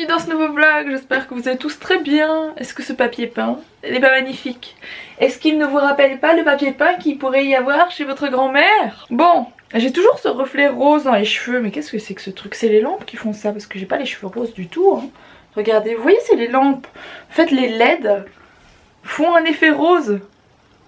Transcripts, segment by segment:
bienvenue dans ce nouveau vlog, j'espère que vous allez tous très bien. Est-ce que ce papier peint n'est pas magnifique? Est-ce qu'il ne vous rappelle pas le papier peint qu'il pourrait y avoir chez votre grand-mère? Bon, j'ai toujours ce reflet rose dans les cheveux, mais qu'est-ce que c'est que ce truc? C'est les lampes qui font ça, parce que j'ai pas les cheveux roses du tout, hein. Regardez, vous voyez, c'est les lampes. En fait, les LED font un effet rose.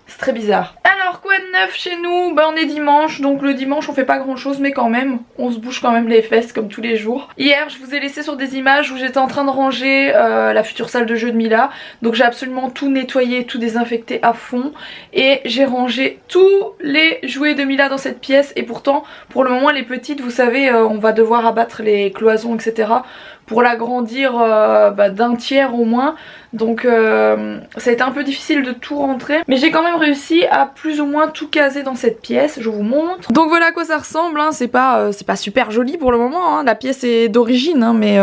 C'est très bizarre. Alors quoi de neuf chez nous? On est dimanche, donc le dimanche on fait pas grand chose, mais quand même on se bouge quand même les fesses comme tous les jours. Hier je vous ai laissé sur des images où j'étais en train de ranger la future salle de jeu de Mila. Donc j'ai absolument tout nettoyé, tout désinfecté à fond. Et j'ai rangé tous les jouets de Mila dans cette pièce. Et pourtant pour le moment les petites, vous savez, on va devoir abattre les cloisons etc. pour l'agrandir d'un tiers au moins. Donc ça a été un peu difficile de tout rentrer, mais j'ai quand même réussi à plus ou moins tout caser dans cette pièce. Je vous montre. Donc voilà à quoi ça ressemble, hein. C'est pas super joli pour le moment, hein. La pièce est d'origine, hein, mais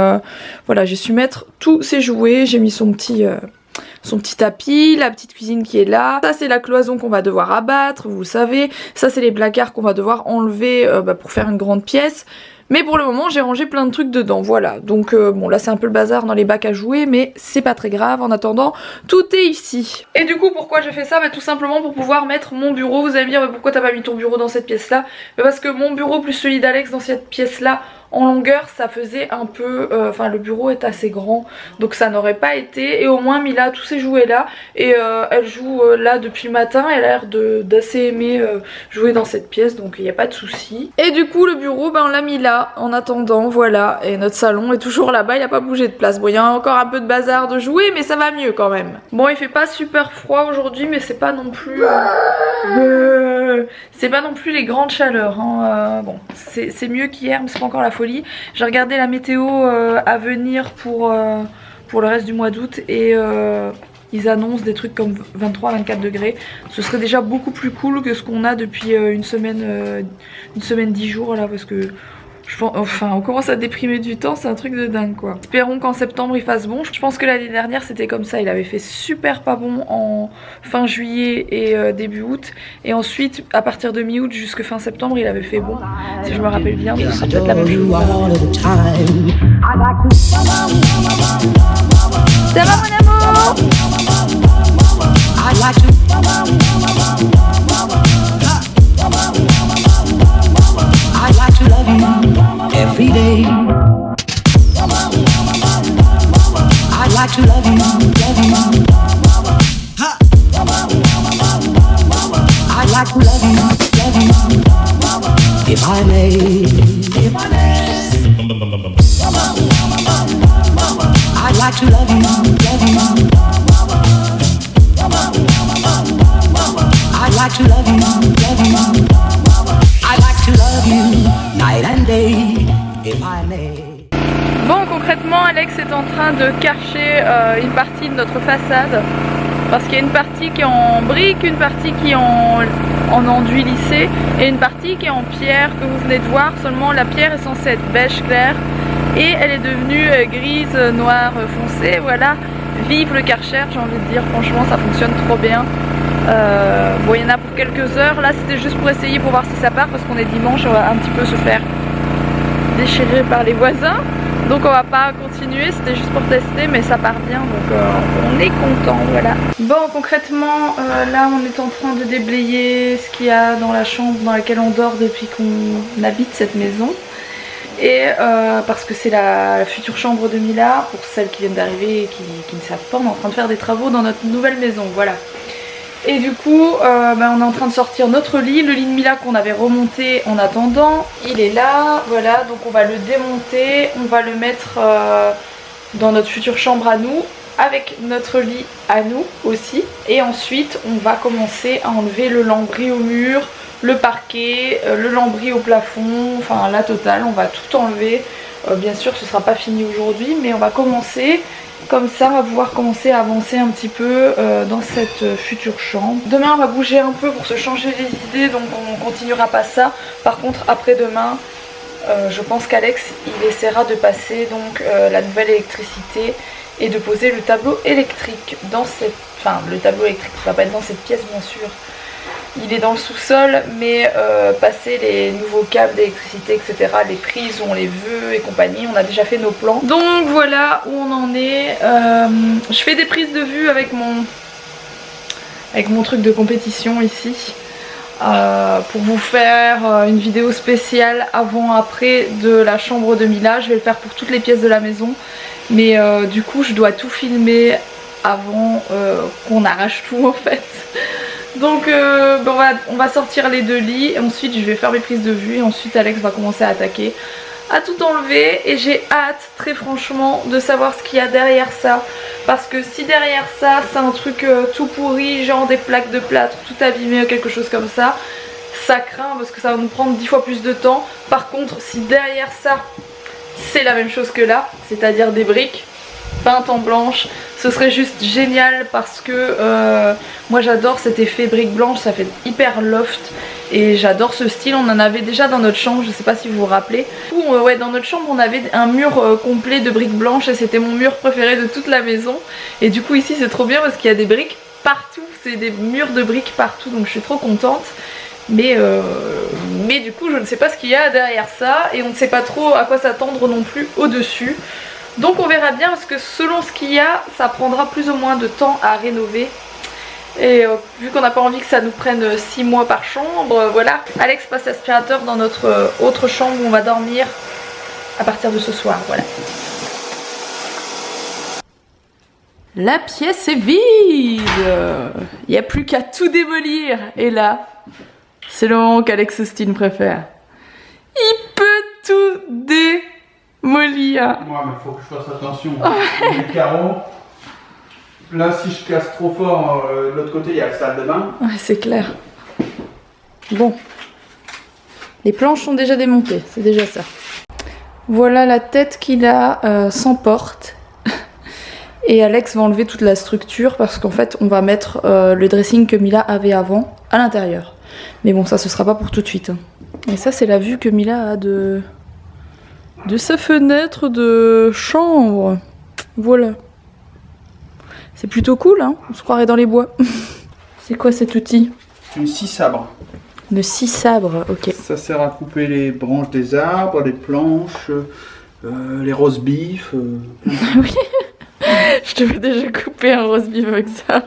voilà, j'ai su mettre tous ces jouets. J'ai mis son petit tapis, la petite cuisine qui est là. Ça c'est la cloison qu'on va devoir abattre, vous le savez. Ça c'est les placards qu'on va devoir enlever pour faire une grande pièce. Mais pour le moment j'ai rangé plein de trucs dedans, voilà. Donc bon là c'est un peu le bazar dans les bacs à jouer, mais c'est pas très grave. En attendant, tout est ici. Et du coup pourquoi j'ai fait ça? Tout simplement pour pouvoir mettre mon bureau. Vous allez me dire pourquoi t'as pas mis ton bureau dans cette pièce là? Parce que mon bureau plus celui d'Alex dans cette pièce là, en longueur ça faisait un peu, le bureau est assez grand, donc ça n'aurait pas été. Et au moins Mila a tous ses jouets là, et elle joue là depuis le matin. Elle a l'air d'assez aimer jouer dans cette pièce, donc il n'y a pas de souci. Et du coup le bureau on l'a mis là en attendant, voilà. Et notre salon est toujours là-bas, il n'a pas bougé de place. Bon il y a encore un peu de bazar de jouets, mais ça va mieux quand même. Bon il fait pas super froid aujourd'hui, mais c'est pas non plus c'est pas non plus les grandes chaleurs, hein. Bon c'est mieux qu'hier, mais c'est pas encore la folie. J'ai regardé la météo à venir pour le reste du mois d'août, et ils annoncent des trucs comme 23-24 degrés. Ce serait déjà beaucoup plus cool que ce qu'on a depuis une semaine 10 jours là, parce que je pense, enfin on commence à déprimer du temps, c'est un truc de dingue quoi. Espérons qu'en septembre il fasse bon. Je pense que l'année dernière c'était comme ça, il avait fait super pas bon en fin juillet et début août. Et ensuite à partir de mi-août jusque fin septembre il avait fait bon, si je me rappelle bien. Donc c'est peut-être la même chose. Ça va mon amour? I'd like to love you every day. I'd like to love you. I'd like to love you, if I may. I'd like to love you. I'd like to love you. I like to love you night and day, if I may. Bon concrètement Alex est en train de cacher une partie de notre façade, parce qu'il y a une partie qui est en briques, une partie qui est en enduit lissé et une partie qui est en pierre que vous venez de voir. Seulement la pierre est censée être beige clair et elle est devenue grise, noire foncée. Voilà, vive le Karcher, j'ai envie de dire. Franchement ça fonctionne trop bien. Bon il y en a pour quelques heures, là c'était juste pour essayer, pour voir si ça part, parce qu'on est dimanche, on va un petit peu se faire déchirer par les voisins, donc on va pas continuer, c'était juste pour tester, mais ça part bien, donc on est content, voilà. Bon concrètement là on est en train de déblayer ce qu'il y a dans la chambre dans laquelle on dort depuis qu'on habite cette maison. Et parce que c'est la future chambre de Mila, pour celles qui viennent d'arriver et qui ne savent pas, on est en train de faire des travaux dans notre nouvelle maison, voilà. Et du coup on est en train de sortir notre lit, le lit de Mila qu'on avait remonté en attendant, il est là, voilà. Donc on va le démonter, on va le mettre dans notre future chambre à nous, avec notre lit à nous aussi. Et ensuite on va commencer à enlever le lambris au mur, le parquet, le lambris au plafond, enfin la totale, on va tout enlever. Bien sûr ce sera pas fini aujourd'hui, mais on va commencer. Comme ça on va pouvoir commencer à avancer un petit peu dans cette future chambre. Demain on va bouger un peu pour se changer les idées, donc on continuera pas ça. Par contre après demain je pense qu'Alex il essaiera de passer donc la nouvelle électricité et de poser le tableau électrique dans cette... Enfin le tableau électrique ça va pas être dans cette pièce bien sûr, Il est dans le sous-sol, mais passer les nouveaux câbles d'électricité, etc., les prises, on les veut et compagnie, on a déjà fait nos plans. Donc voilà où on en est. Je fais des prises de vue avec mon truc de compétition ici. Pour vous faire une vidéo spéciale avant-après de la chambre de Mila. Je vais le faire pour toutes les pièces de la maison. Mais du coup je dois tout filmer avant qu'on arrache tout en fait. Donc on va sortir les 2 lits et ensuite je vais faire mes prises de vue et ensuite Alex va commencer à attaquer, à tout enlever, et j'ai hâte très franchement de savoir ce qu'il y a derrière ça, parce que si derrière ça c'est un truc tout pourri, genre des plaques de plâtre tout abîmées ou quelque chose comme ça, ça craint parce que ça va nous prendre 10 fois plus de temps. Par contre si derrière ça c'est la même chose que là, c'est-à-dire des briques peintes en blanche, ce serait juste génial parce que moi j'adore cet effet brique blanche, ça fait hyper loft et j'adore ce style. On en avait déjà dans notre chambre, je sais pas si vous vous rappelez. Ouais, dans notre chambre on avait un mur complet de briques blanches et c'était mon mur préféré de toute la maison. Et du coup ici c'est trop bien parce qu'il y a des briques partout, c'est des murs de briques partout, donc je suis trop contente. Mais du coup je ne sais pas ce qu'il y a derrière ça et on ne sait pas trop à quoi s'attendre non plus au dessus. Donc on verra bien parce que selon ce qu'il y a ça prendra plus ou moins de temps à rénover. Et vu qu'on n'a pas envie que ça nous prenne 6 mois par chambre, voilà. Alex passe l'aspirateur dans notre autre chambre où on va dormir à partir de ce soir, voilà. La pièce est vide. Il n'y a plus qu'à tout démolir. Et là, c'est le moment qu'Alex Austin préfère. Il peut tout démolir. Moi, mais faut que je fasse attention. Les carreaux. Là, si je casse trop fort, de l'autre côté, il y a la salle de bain. Ouais, c'est clair. Bon. Les planches sont déjà démontées, c'est déjà ça. Voilà la tête qu'il a sans porte. Et Alex va enlever toute la structure parce qu'en fait, on va mettre le dressing que Mila avait avant à l'intérieur. Mais bon, ça, ce sera pas pour tout de suite. Et ça, c'est la vue que Mila a de sa fenêtre de chambre. Voilà. C'est plutôt cool, hein. On se croirait dans les bois. C'est quoi cet outil? Une scie sabre. Une scie sabre, ok. Ça sert à couper les branches des arbres, les planches, les roast beef. Oui. Je devais déjà couper un roast beef avec ça.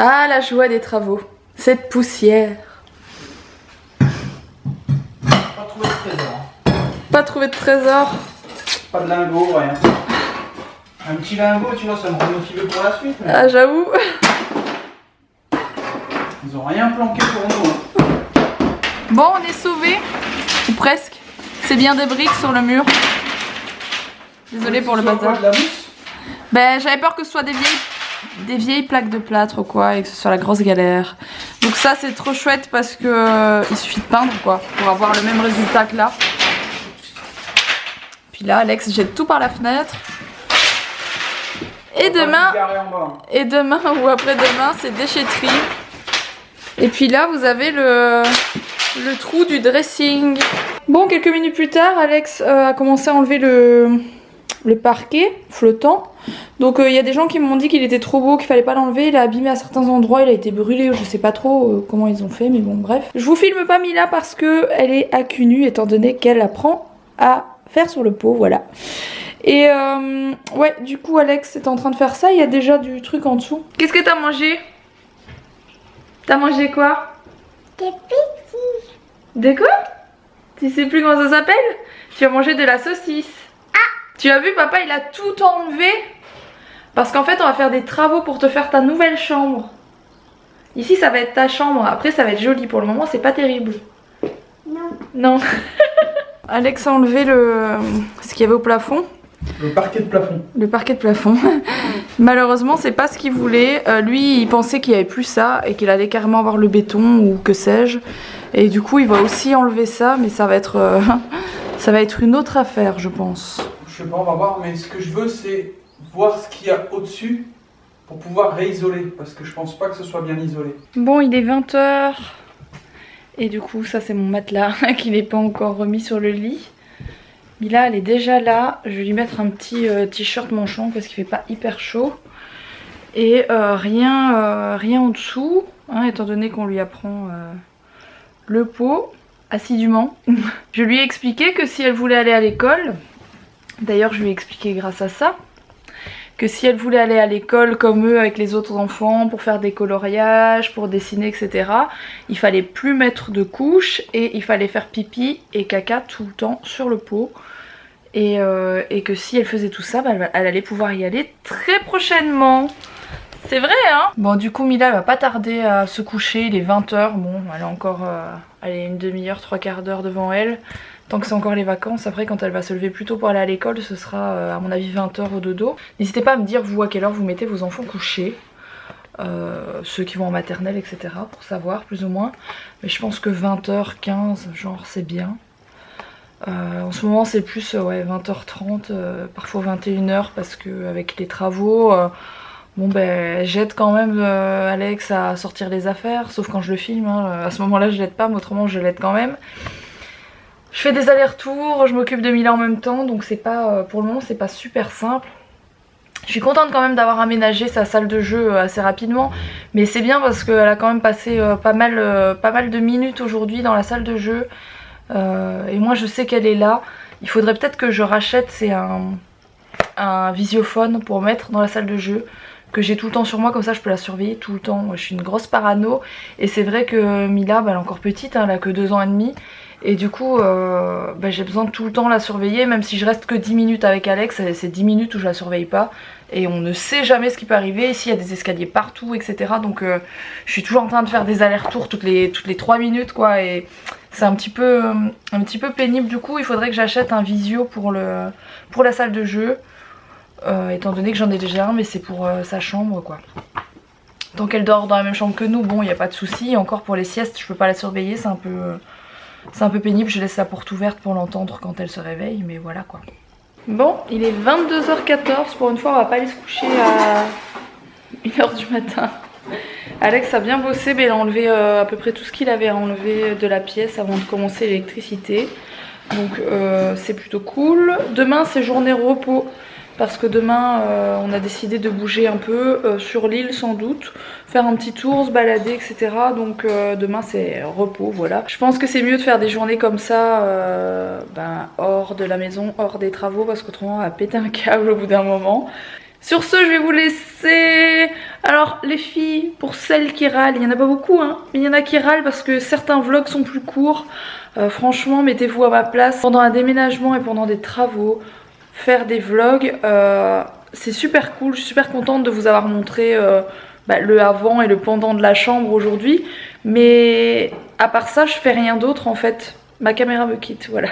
Ah, la joie des travaux. Cette poussière. Pas trouvé de trésor. Pas trouvé de trésor. Pas de lingot, rien. Un petit lingot, tu vois, ça me rend motivé pour la suite. Mais... Ah, j'avoue. Ils ont rien planqué pour nous. Hein. Bon, on est sauvés. Ou presque. C'est bien des briques sur le mur. Désolée pour le bazar. De la mousse. Ben, j'avais peur que ce soit des vieilles plaques de plâtre ou quoi, et que ce soit la grosse galère. Donc ça c'est trop chouette parce que il suffit de peindre quoi pour avoir le même résultat que là. Puis là Alex jette tout par la fenêtre. Et demain ou après-demain c'est déchetterie. Et puis là vous avez le trou du dressing. Bon, quelques minutes plus tard Alex a commencé à enlever le parquet flottant. Donc il y a des gens qui m'ont dit qu'il était trop beau, qu'il fallait pas l'enlever. Il a abîmé à certains endroits, il a été brûlé, je sais pas trop comment ils ont fait, mais bon bref. Je vous filme pas Mila parce que elle est à cul nu étant donné qu'elle apprend à faire sur le pot, voilà. Et ouais, du coup Alex est en train de faire ça, il y a déjà du truc en dessous. Qu'est-ce que t'as mangé? T'as mangé quoi? Des petits. De quoi? Tu sais plus comment ça s'appelle? Tu as mangé de la saucisse. Tu as vu, papa il a tout enlevé parce qu'en fait on va faire des travaux pour te faire ta nouvelle chambre. Ici ça va être ta chambre, après ça va être joli, pour le moment c'est pas terrible. Non. Non. Alex a enlevé ce qu'il y avait au plafond. Le parquet de plafond. Le parquet de plafond. Malheureusement c'est pas ce qu'il voulait. Lui il pensait qu'il n'y avait plus ça et qu'il allait carrément avoir le béton ou que sais-je. Et du coup il va aussi enlever ça, mais ça va être une autre affaire je pense. sais pas, on va voir, mais ce que je veux c'est voir ce qu'il y a au-dessus pour pouvoir réisoler, parce que je pense pas que ce soit bien isolé. Bon, il est 20 h et du coup ça c'est mon matelas qui n'est pas encore remis sur le lit. Mila elle est déjà là, je vais lui mettre un petit t-shirt manche long parce qu'il fait pas hyper chaud. Et rien en dessous, hein, étant donné qu'on lui apprend le pot assidûment. Je lui ai expliqué que si elle voulait aller à l'école, d'ailleurs je lui ai expliqué grâce à ça, que si elle voulait aller à l'école comme eux avec les autres enfants pour faire des coloriages, pour dessiner etc, il fallait plus mettre de couches et il fallait faire pipi et caca tout le temps sur le pot. Et que si elle faisait tout ça, bah, elle allait pouvoir y aller très prochainement. C'est vrai hein. Bon du coup Mila elle va pas tarder à se coucher, il est 20 h, bon elle a encore une demi-heure, 3/4 d'heure devant elle. Tant que c'est encore les vacances, après quand elle va se lever plus tôt pour aller à l'école, ce sera à mon avis 20 h au dodo. N'hésitez pas à me dire vous à quelle heure vous mettez vos enfants couchés. Ceux qui vont en maternelle etc pour savoir plus ou moins. Mais je pense que 20 h 15 genre c'est bien. En ce moment c'est plus ouais, 20 h 30, parfois 21 h parce que avec les travaux... bon ben j'aide quand même Alex à sortir les affaires, sauf quand je le filme, hein. À ce moment là je l'aide pas, mais autrement je l'aide quand même. Je fais des allers-retours, je m'occupe de Mila en même temps, donc c'est pas, pour le moment c'est pas super simple. Je suis contente quand même d'avoir aménagé sa salle de jeu assez rapidement, mais c'est bien parce qu'elle a quand même passé pas mal de minutes aujourd'hui dans la salle de jeu. Et moi je sais qu'elle est là, il faudrait peut-être que je rachète, c'est un visiophone pour mettre dans la salle de jeu, que j'ai tout le temps sur moi, comme ça je peux la surveiller tout le temps. Moi, je suis une grosse parano et c'est vrai que Mila bah, elle est encore petite, hein, elle a que 2 ans et demi et du coup bah, j'ai besoin de tout le temps la surveiller, même si je reste que 10 minutes avec Alex, c'est 10 minutes où je la surveille pas et on ne sait jamais ce qui peut arriver. Ici il y a des escaliers partout etc, donc je suis toujours en train de faire des allers-retours toutes les 3 minutes quoi, et c'est un petit peu pénible. Du coup il faudrait que j'achète un visio pour la salle de jeu. Étant donné que j'en ai déjà un, mais c'est pour sa chambre quoi. Tant qu'elle dort dans la même chambre que nous, bon il n'y a pas de souci. Encore pour les siestes je peux pas la surveiller, c'est un peu pénible, je laisse la porte ouverte pour l'entendre quand elle se réveille, mais voilà quoi. Bon il est 22 h 14, pour une fois on va pas aller se coucher à 1 h du matin. Alex a bien bossé, mais il a enlevé à peu près tout ce qu'il avait à enlever de la pièce avant de commencer l'électricité. Donc c'est plutôt cool. Demain c'est journée repos. Parce que demain on a décidé de bouger un peu sur l'île sans doute, faire un petit tour, se balader etc. Donc demain c'est repos, voilà. Je pense que c'est mieux de faire des journées comme ça hors de la maison, hors des travaux, parce qu'autrement on va péter un câble au bout d'un moment. Sur ce je vais vous laisser. Alors les filles, pour celles qui râlent, il n'y en a pas beaucoup hein, mais il y en a qui râlent parce que certains vlogs sont plus courts. Franchement mettez-vous à ma place. Pendant un déménagement et pendant des travaux, faire des vlogs c'est super cool. Je suis super contente de vous avoir montré le avant et le pendant de la chambre aujourd'hui, mais à part ça je fais rien d'autre en fait. Ma caméra me quitte, voilà.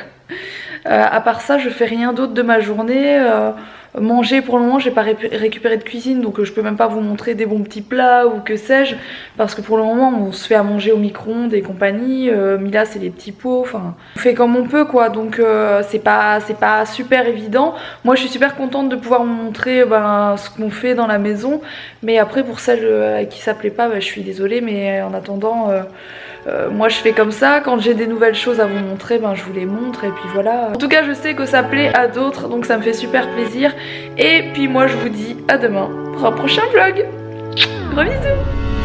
À part ça je fais rien d'autre de ma journée. Manger, pour le moment j'ai pas récupéré de cuisine, donc je peux même pas vous montrer des bons petits plats ou que sais-je, parce que pour le moment on se fait à manger au micro-ondes et compagnie. Mila c'est les petits pots, enfin on fait comme on peut quoi, donc c'est pas super évident. Moi je suis super contente de pouvoir vous montrer ce qu'on fait dans la maison, mais après pour celles à qui ça plaît pas, je suis désolée, mais en attendant moi je fais comme ça. Quand j'ai des nouvelles choses à vous montrer, je vous les montre et puis voilà. En tout cas je sais que ça plaît à d'autres, donc ça me fait super plaisir. Et puis moi je vous dis à demain pour un prochain vlog. Gros bisous.